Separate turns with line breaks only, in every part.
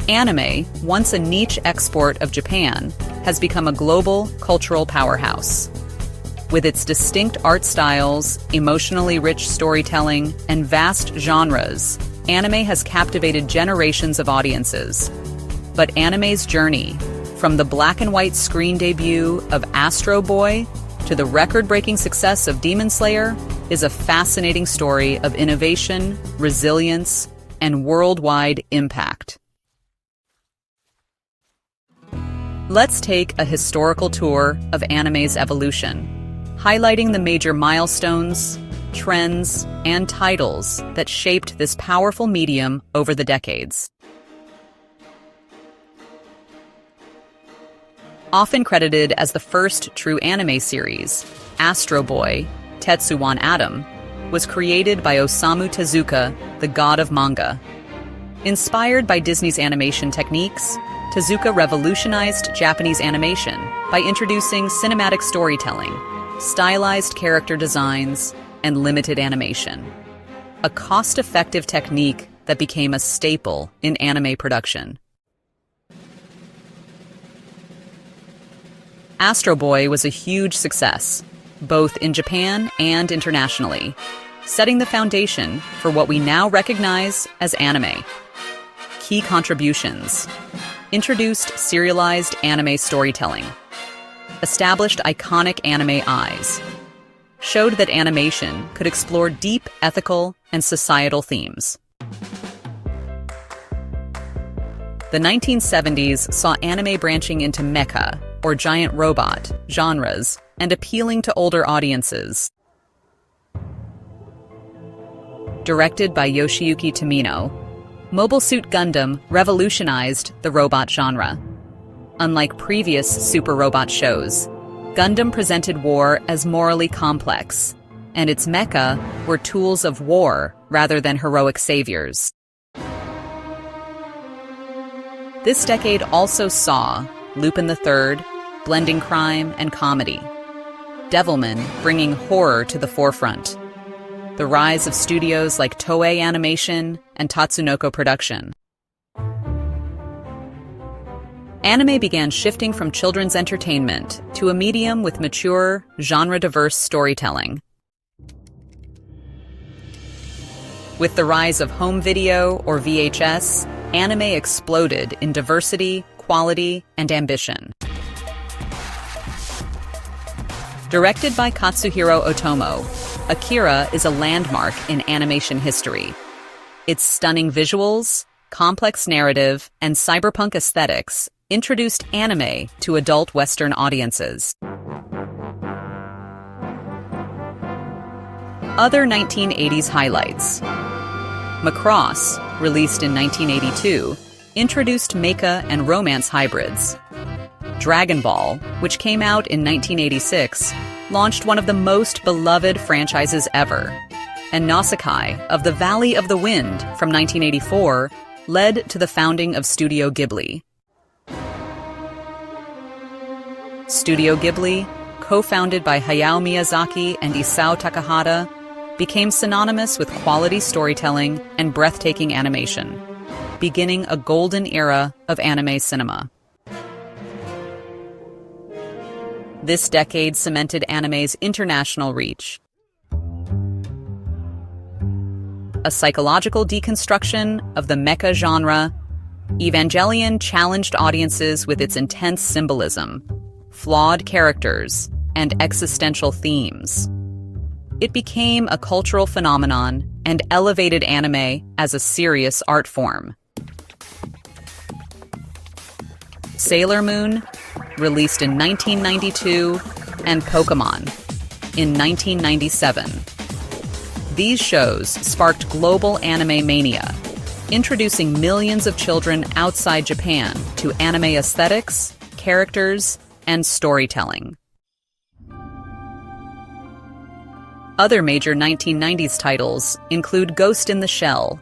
Anime, once a niche export of Japan, has become a global cultural powerhouse. With its distinct art styles, emotionally rich storytelling, and vast genres, anime has captivated generations of audiences. But anime's journey, from the black and white screen debut of Astro Boy to the record-breaking success of Demon Slayer, is a fascinating story of innovation, resilience, and worldwide impact. Let's take a historical tour of anime's evolution, highlighting the major milestones, trends, and titles that shaped this powerful medium over the decades. Often credited as the first true anime series, Astro Boy, Tetsuwan Atom, was created by Osamu Tezuka, the god of manga. Inspired by Disney's animation techniques, Tezuka revolutionized Japanese animation by introducing cinematic storytelling, stylized character designs, and limited animation. A cost-effective technique that became a staple in anime production. Astro Boy was a huge success, both in Japan and internationally, setting the foundation for what we now recognize as anime. Key contributions: introduced serialized anime storytelling, established iconic anime eyes, showed that animation could explore deep ethical and societal themes. The 1970s saw anime branching into mecha, or giant robot, genres, and appealing to older audiences. Directed by Yoshiyuki Tomino, Mobile Suit Gundam revolutionized the robot genre. Unlike previous super robot shows, Gundam presented war as morally complex, and its mecha were tools of war rather than heroic saviors. This decade also saw Lupin III blending crime and comedy, Devilman bringing horror to the forefront, the rise of studios like Toei Animation and Tatsunoko Production. Anime began shifting from children's entertainment to a medium with mature, genre-diverse storytelling. With the rise of home video, or VHS, anime exploded in diversity, quality, and ambition. Directed by Katsuhiro Otomo, Akira is a landmark in animation history. Its stunning visuals, complex narrative, and cyberpunk aesthetics introduced anime to adult Western audiences. Other 1980s highlights: Macross, released in 1982, introduced mecha and romance hybrids. Dragon Ball, which came out in 1986, launched one of the most beloved franchises ever. And Nausicaa of the Valley of the Wind from 1984 led to the founding of Studio Ghibli. Studio Ghibli, co-founded by Hayao Miyazaki and Isao Takahata, became synonymous with quality storytelling and breathtaking animation, beginning a golden era of anime cinema. This decade cemented anime's international reach. A psychological deconstruction of the mecha genre, Evangelion challenged audiences with its intense symbolism, flawed characters, and existential themes. It became a cultural phenomenon and elevated anime as a serious art form. Sailor Moon, released in 1992, and Pokémon, in 1997. These shows sparked global anime mania, introducing millions of children outside Japan to anime aesthetics, characters, and storytelling. Other major 1990s titles include Ghost in the Shell,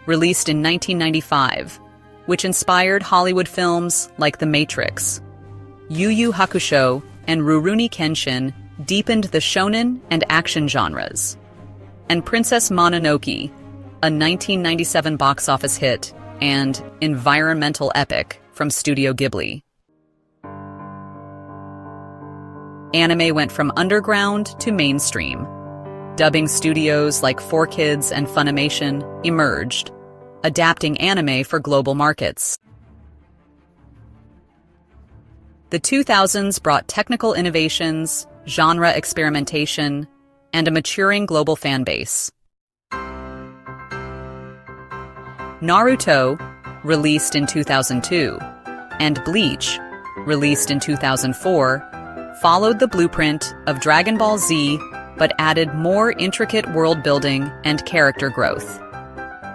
released in 1995, which inspired Hollywood films like The Matrix. Yu Yu Hakusho and Rurouni Kenshin deepened the shonen and action genres. And Princess Mononoke, a 1997 box office hit, and environmental epic from Studio Ghibli. Anime went from underground to mainstream. Dubbing studios like 4Kids and Funimation emerged, adapting anime for global markets. The 2000s brought technical innovations, genre experimentation, and a maturing global fan base. Naruto, released in 2002, and Bleach, released in 2004, followed the blueprint of Dragon Ball Z but added more intricate world-building and character growth.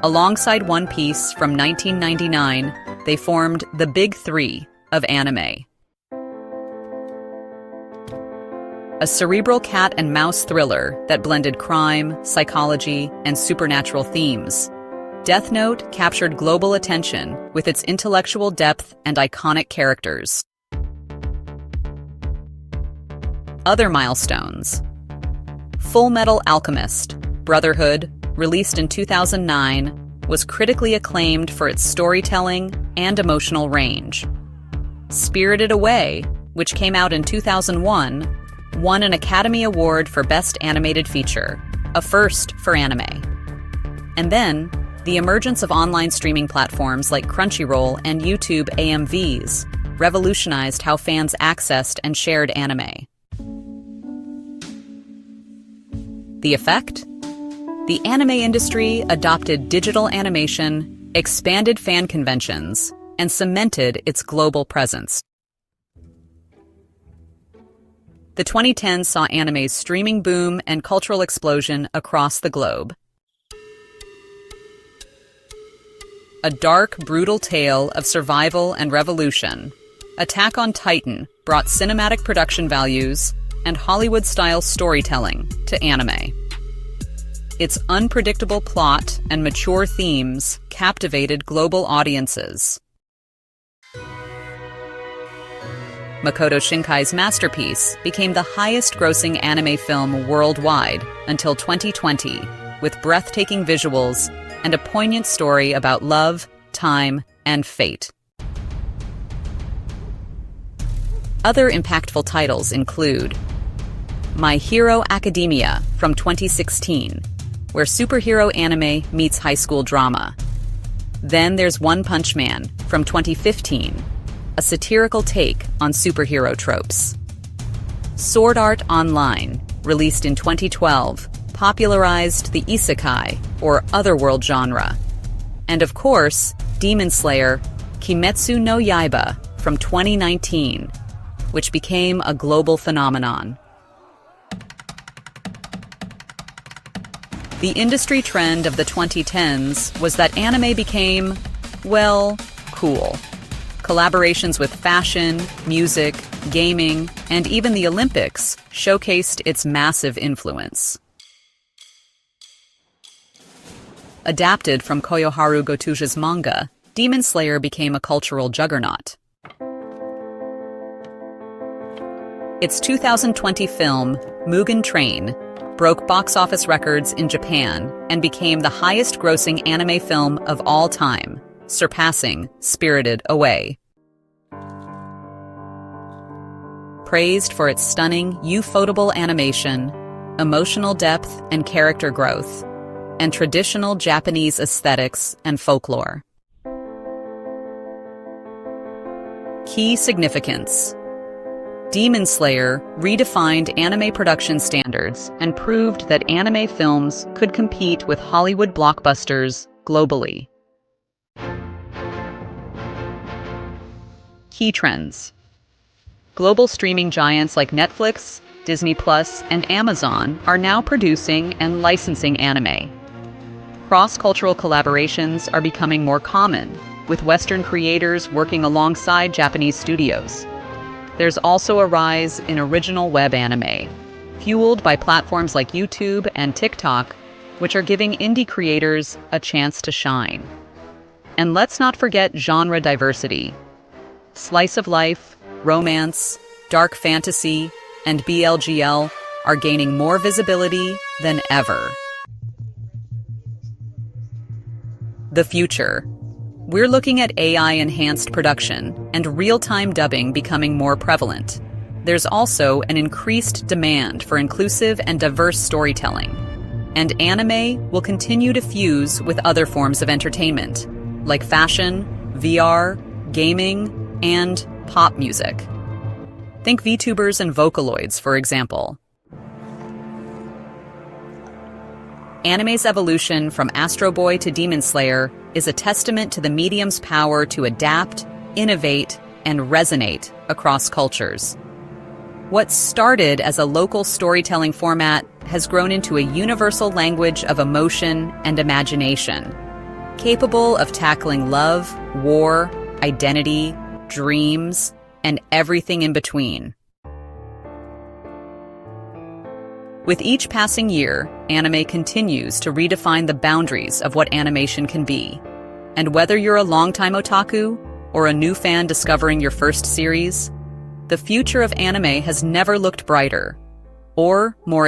Alongside One Piece from 1999, they formed the Big Three of anime. A cerebral cat and mouse thriller that blended crime, psychology, and supernatural themes. Death Note captured global attention with its intellectual depth and iconic characters. Other milestones. Full Metal Alchemist, Brotherhood, released in 2009, was critically acclaimed for its storytelling and emotional range. Spirited Away, which came out in 2001, won an Academy Award for Best Animated Feature, a first for anime. And then, the emergence of online streaming platforms like Crunchyroll and YouTube AMVs revolutionized how fans accessed and shared anime. The effect? The anime industry adopted digital animation, expanded fan conventions, and cemented its global presence. The 2010s saw anime's streaming boom and cultural explosion across the globe. A dark, brutal tale of survival and revolution, Attack on Titan brought cinematic production values and Hollywood-style storytelling to anime. Its unpredictable plot and mature themes captivated global audiences. Makoto Shinkai's masterpiece became the highest-grossing anime film worldwide until 2020, with breathtaking visuals and a poignant story about love, time, and fate. Other impactful titles include My Hero Academia from 2016, where superhero anime meets high school drama. Then there's One Punch Man from 2015, a satirical take on superhero tropes. Sword Art Online, released in 2012, popularized the isekai, or otherworld genre. And of course, Demon Slayer, Kimetsu no Yaiba, from 2019, which became a global phenomenon. The industry trend of the 2010s was that anime became, well, cool. Collaborations with fashion, music, gaming, and even the Olympics showcased its massive influence. Adapted from Koyoharu Gotoja's manga, Demon Slayer became a cultural juggernaut. Its 2020 film, Mugen Train, broke box office records in Japan and became the highest-grossing anime film of all time, surpassing Spirited Away. Praised for its stunning, ufotable animation, emotional depth and character growth, and traditional Japanese aesthetics and folklore. Key significance. Demon Slayer redefined anime production standards and proved that anime films could compete with Hollywood blockbusters globally. Key trends. Global streaming giants like Netflix, Disney+, and Amazon are now producing and licensing anime. Cross-cultural collaborations are becoming more common, with Western creators working alongside Japanese studios. There's also a rise in original web anime, fueled by platforms like YouTube and TikTok, which are giving indie creators a chance to shine. And let's not forget genre diversity. Slice of life, romance, dark fantasy, and BLGL are gaining more visibility than ever. The future. we're looking at AI-enhanced production and real-time dubbing becoming more prevalent. There's also an increased demand for inclusive and diverse storytelling. And anime will continue to fuse with other forms of entertainment, like fashion, VR, gaming, and pop music. Think VTubers and Vocaloids, for example. Anime's evolution from Astro Boy to Demon Slayer is a testament to the medium's power to adapt, innovate, and resonate across cultures. What started as a local storytelling format has grown into a universal language of emotion and imagination, capable of tackling love, war, identity, dreams, and everything in between. With each passing year, anime continues to redefine the boundaries of what animation can be. And whether you're a longtime otaku or a new fan discovering your first series, the future of anime has never looked brighter or more